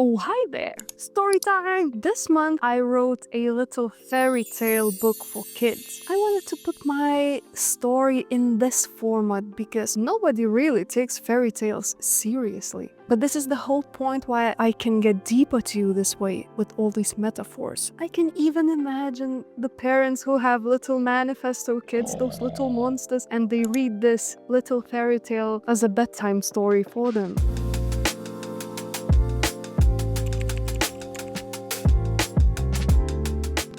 Oh, hi there! Story time! This month I wrote a little fairy tale book for kids. I wanted to put my story in this format because nobody really takes fairy tales seriously. But this is the whole point why I can get deeper to you this way with all these metaphors. I can even imagine the parents who have little Manifestor kids, those little monsters, and they read this little fairy tale as a bedtime story for them.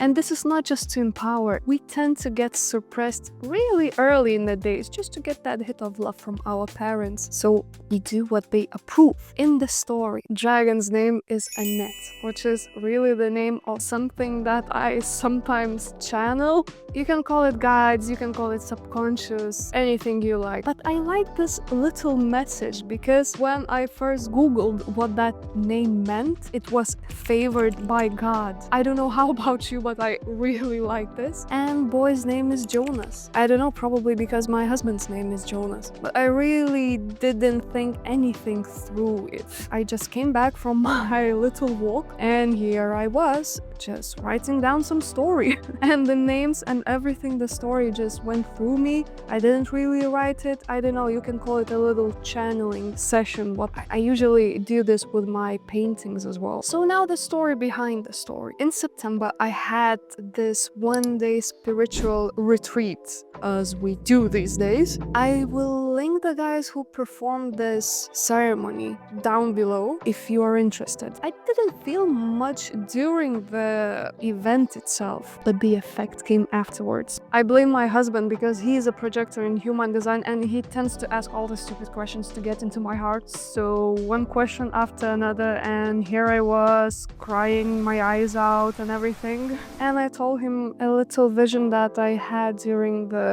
And this is not just to empower. We tend to get suppressed really early in the days just to get that hit of love from our parents. So we do what they approve. In the story, Dragon's name is Annette, which is really the name of something that I sometimes channel. You can call it guides, you can call it subconscious, anything you like. But I like this little message because when I first Googled what that name meant, it was favored by God. I don't know how about you, but I really like this. And boy's name is Jonas. I don't know, probably because my husband's name is Jonas. But I really didn't think anything through it. I just came back from my little walk and here I was, just writing down some story. And the names and everything, the story just went through me. I didn't really write it. I don't know, you can call it a little channeling session. What I usually do this with my paintings as well. So now the story behind the story. In September, I had this one-day spiritual retreat, as we do these days. I will link the guys who performed this ceremony down below if you are interested. I didn't feel much during the event itself, but the effect came afterwards. I blame my husband because he is a projector in human design and he tends to ask all the stupid questions to get into my heart. So one question after another, and here I was crying my eyes out and everything. And I told him a little vision that I had during the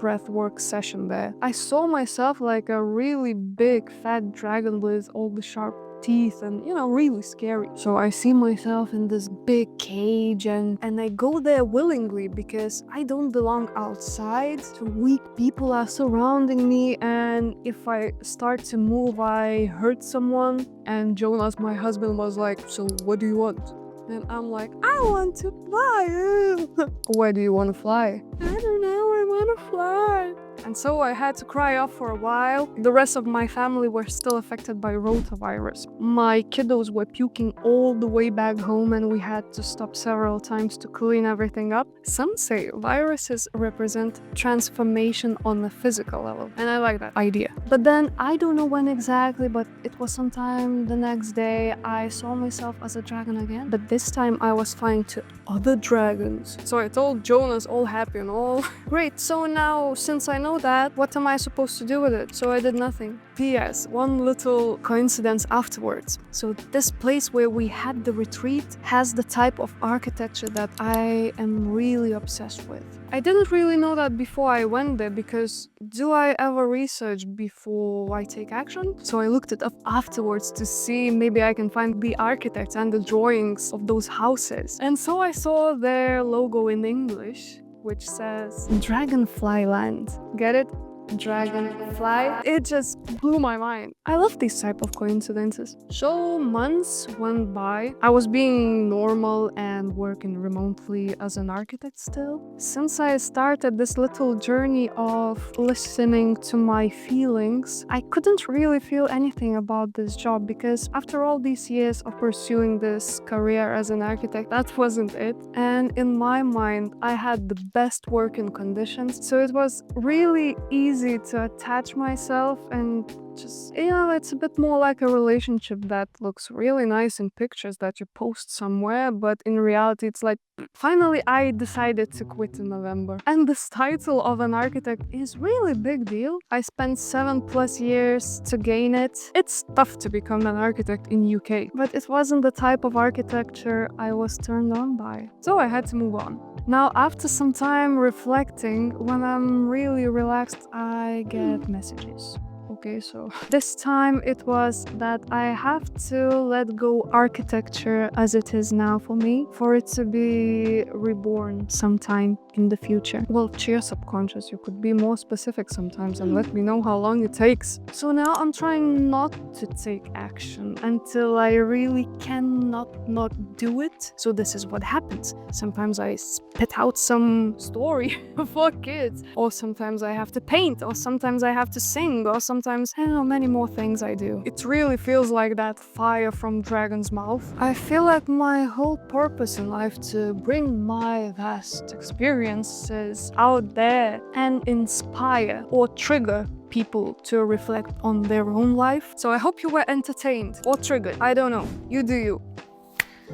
breathwork session there. I saw myself like a really big fat dragon with all the sharp teeth and, really scary. So I see myself in this big cage and I go there willingly because I don't belong outside. So weak people are surrounding me, and if I start to move, I hurt someone. And Jonas, my husband, was like, "So what do you want?" And I'm like, "I want to fly." "Where do you want to fly?" "I don't know, I want to fly." And so I had to cry off for a while. The rest of my family were still affected by rotavirus. My kiddos were puking all the way back home and we had to stop several times to clean everything up. Some say viruses represent transformation on the physical level, and I like that idea. But then I don't know when exactly, but it was sometime the next day I saw myself as a dragon again. But this time I was flying to other dragons. So I told Jonas, all happy and all great. So now, since I know that, what am I supposed to do with it? So I did nothing. P.S. One little coincidence afterwards. So this place where we had the retreat has the type of architecture that I am really obsessed with. I didn't really know that before I went there because do I ever research before I take action? So I looked it up afterwards to see maybe I can find the architects and the drawings of those houses. And so I saw their logo in English, which says Dragonfly Land. Get it? Dragonfly. It just blew my mind. I love these type of coincidences. So months went by. I was being normal and working remotely as an architect still. Since I started this little journey of listening to my feelings, I couldn't really feel anything about this job because after all these years of pursuing this career as an architect, that wasn't it. And in my mind, I had the best working conditions. So it was really easy to attach myself and just, it's a bit more like a relationship that looks really nice in pictures that you post somewhere, but in reality it's like, finally I decided to quit in November. And this title of an architect is really big deal. I spent 7+ years to gain it. It's tough to become an architect in UK, but it wasn't the type of architecture I was turned on by. So I had to move on. Now, after some time reflecting, when I'm really relaxed, I get messages. Okay, so this time it was that I have to let go architecture as it is now for me, for it to be reborn sometime in the future. Well, cheer subconscious, you could be more specific sometimes and let me know how long it takes. So now I'm trying not to take action until I really cannot not do it. So this is what happens. Sometimes I spit out some story for kids, or sometimes I have to paint, or sometimes I have to sing, or sometimes, I don't know, many more things I do. It really feels like that fire from Dragon's Mouth. I feel like my whole purpose in life to bring my vast experiences out there and inspire or trigger people to reflect on their own life. So I hope you were entertained or triggered. I don't know. You do you.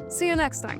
See you next time.